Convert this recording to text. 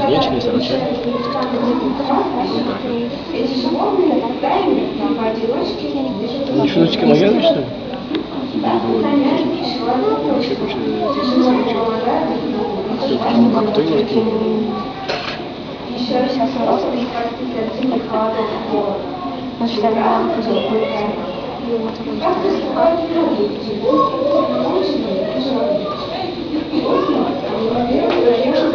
кузнечные, сорочане. Они шуточки могли, что ли? Вообще больше здесь сорочане. А кто его откинул? Сейчас у нас значит, я была в